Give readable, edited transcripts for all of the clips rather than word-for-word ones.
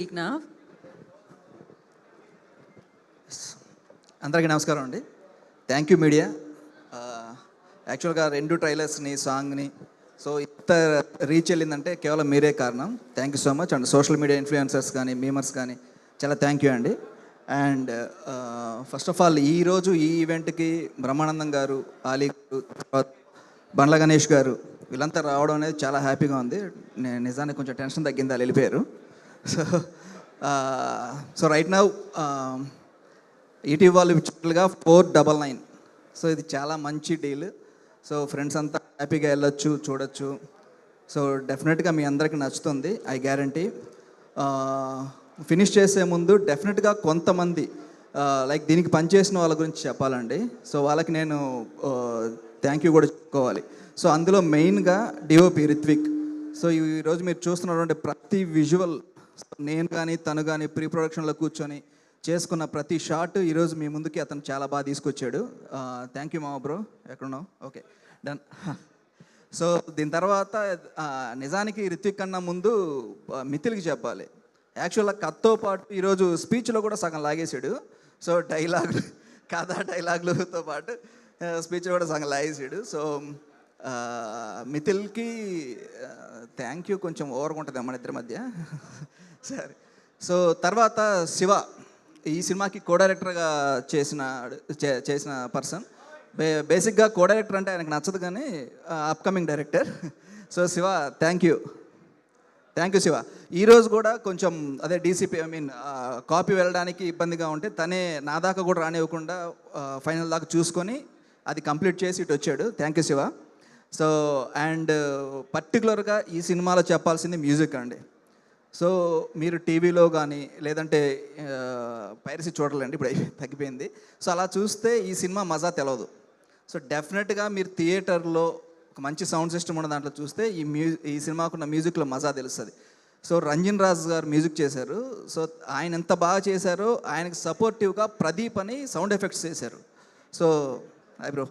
Speak now. అందరికీ నమస్కారం అండి. Thank you media. యాక్చువల్గా 2 ట్రైలర్స్ని, సాంగ్ని సో ఇంత రీచ్ వెళ్ళిందంటే కేవలం మీరే కారణం. Thank you so much. And social media influencers కానీ, మీమర్స్ కానీ చాలా థ్యాంక్ యూ అండి. అండ్ ఫస్ట్ ఆఫ్ ఆల్ ఈరోజు ఈ ఈవెంట్కి బ్రహ్మానందం గారు, ఆలీ గారు, తర్వాత బండ్ల గణేష్ గారు వీళ్ళంతా రావడం అనేది చాలా హ్యాపీగా ఉంది. నేను నిజానికి కొంచెం టెన్షన్ తగ్గింది, వాళ్ళు వెళ్ళిపోయారు. సో రైట్ నౌ ఈటీవీ వాళ్ళు ఇచ్చినట్లుగా 499. సో ఇది చాలా మంచి డీల్. సో ఫ్రెండ్స్ అంతా హ్యాపీగా వెళ్ళొచ్చు, చూడొచ్చు. సో డెఫినెట్గా మీ అందరికీ నచ్చుతుంది, ఐ గ్యారంటీ. ఫినిష్ చేసే ముందు డెఫినెట్గా కొంతమంది లైక్ దీనికి పనిచేసిన వాళ్ళ గురించి చెప్పాలండి. సో వాళ్ళకి నేను థ్యాంక్ యూ కూడా చెప్పుకోవాలి. సో అందులో మెయిన్గా డిఓపి రిత్విక్. సో ఈరోజు మీరు చూస్తున్నటువంటి ప్రతి విజువల్ నేను కానీ తను కానీ ప్రీ ప్రొడక్షన్లో కూర్చొని చేసుకున్న ప్రతి షాట్ ఈరోజు మీ ముందుకి అతను చాలా బాగా తీసుకొచ్చాడు. థ్యాంక్ యూ మామ బ్రో. ఎక్కడున్నావు? Okay, done. సో దీని తర్వాత నిజానికి రిత్విక్ కన్నా ముందు మిథిల్కి చెప్పాలి. యాక్చువల్గా కథతో పాటు ఈరోజు స్పీచ్లో కూడా సగం లాగేశాడు. సో డైలాగులు, కథ డైలాగులతో పాటు స్పీచ్లో కూడా సగం లాగేసాడు. సో మిథిల్కి థ్యాంక్ యూ. కొంచెం ఓవర్గా ఉంటుంది మన ఇద్దరి మధ్య. సరే. సో తర్వాత శివ ఈ సినిమాకి కో డైరెక్టర్గా చేసిన పర్సన్. బేసిక్గా కో డైరెక్టర్ అంటే ఆయనకు నచ్చదు, కానీ upcoming director. So Shiva thank you Shiva. ఈరోజు కూడా కొంచెం అదే డీసీపీ కాపీ వెళ్ళడానికి ఇబ్బందిగా ఉంటే తనే నా దాకా కూడా రానివ్వకుండా ఫైనల్ దాకా చూసుకొని అది కంప్లీట్ చేసి ఇటు వచ్చాడు. Thank you Shiva. So and పర్టికులర్గా ఈ సినిమాలో చెప్పాల్సింది మ్యూజిక్ అండి. సో మీరు టీవీలో కానీ లేదంటే పైరసీ చూడాలండి, ఇప్పుడు తగ్గిపోయింది. సో అలా చూస్తే ఈ సినిమా మజా తెలవదు. సో డెఫినెట్గా మీరు థియేటర్లో ఒక మంచి సౌండ్ సిస్టమ్ ఉన్న దాంట్లో చూస్తే ఈ సినిమాకున్న మ్యూజిక్లో మజా తెలుస్తుంది. సో రంజిన్ రాజ్ గారు మ్యూజిక్ చేశారు. సో ఆయన ఎంత బాగా చేశారో ఆయనకి సపోర్టివ్గా ప్రదీప్ అని సౌండ్ ఎఫెక్ట్స్ చేశారు. So hi bro.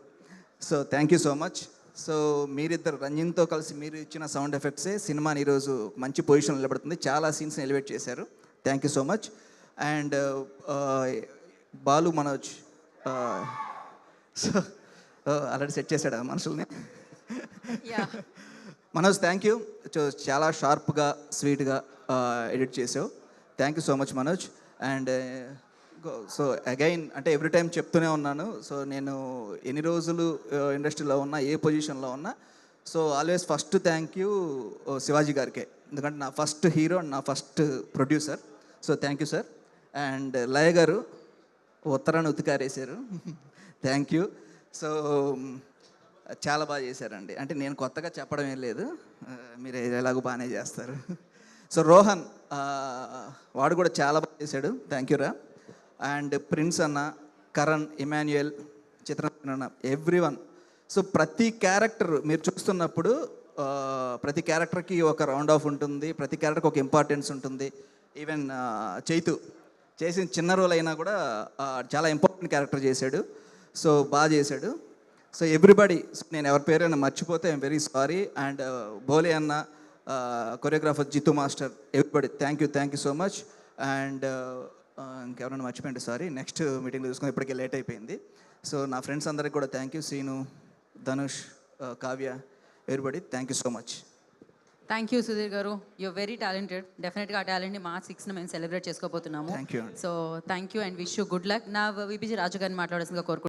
So thank you so much. So మీరిద్దరు రంజిన్తో కలిసి మీరు ఇచ్చిన సౌండ్ ఎఫెక్ట్సే సినిమాని ఈరోజు మంచి పొజిషన్ నిలబడుతుంది. చాలా సీన్స్ని ఎలివేట్ చేశారు. Thank you so much. And Balu Manoj so already set చేశాడు ఆ మనుషుల్ని. Manoj thank you. చాలా షార్ప్గా, స్వీట్గా ఎడిట్ చేసావు. Thank you so much Manoj. And so again అంటే ఎవ్రీ టైం చెప్తూనే ఉన్నాను. సో నేను ఎన్ని రోజులు ఇండస్ట్రీలో ఉన్నా, ఏ పొజిషన్లో ఉన్నా, so always first thank you Shivaji గారికే. ఎందుకంటే నా ఫస్ట్ హీరో అండ్ నా first producer. So thank you sir. And Laya garu ఉత్తరాన్ని ఉతికారేశారు. Thank you. సో చాలా బాగా చేశారండి. అంటే నేను కొత్తగా చెప్పడం ఏం లేదు, మీరు ఎలాగో బాగానే చేస్తారు. సో రోహన్ వాడు కూడా చాలా బాగా చేశాడు. థ్యాంక్ యూ రా. అండ్ ప్రిన్స్ అన్న, కరణ్, ఇమాన్యుయల్, చిత్రన్ అన్న, ఎవ్రీవన్. సో ప్రతి క్యారెక్టర్ మీరు చూస్తున్నప్పుడు ప్రతి క్యారెక్టర్కి ఒక రౌండ్ ఆఫ్ ఉంటుంది, ప్రతి క్యారెక్టర్కి ఒక ఇంపార్టెన్స్ ఉంటుంది. ఈవెన్ చైతు చేసిన చిన్న రోల్ అయినా కూడా చాలా ఇంపార్టెంట్ క్యారెక్టర్ చేశాడు. సో బాగా చేశాడు. సో ఎవ్రీబడి, నేను ఎవరి పేరైనా మర్చిపోతే ఐఎమ్ వెరీ సారీ. అండ్ బోలే అన్న, choreographer Jitu master, everybody thank you so much. And ఇంకెవరైనా మర్చిపోయింది సారీ, నెక్స్ట్ మీటింగ్లో చూసుకుని ఇప్పటికే లేట్ అయిపోయింది. సో నా ఫ్రెండ్స్ అందరికి కూడా thank you. Seenu, Dhanush, Kavya, everybody thank you so much. Thank you Sudheer garu. You're very talented. డెఫినెట్గా ఆ టాలెంట్ని March 6న మేము సెలబ్రేట్ చేసుకోబోతున్నాము. Thank you. So thank you and wish you good luck. నా విబిజి రాజు గారిని మాట్లాడాల్సిందిగా కోరుకుంటున్నాను.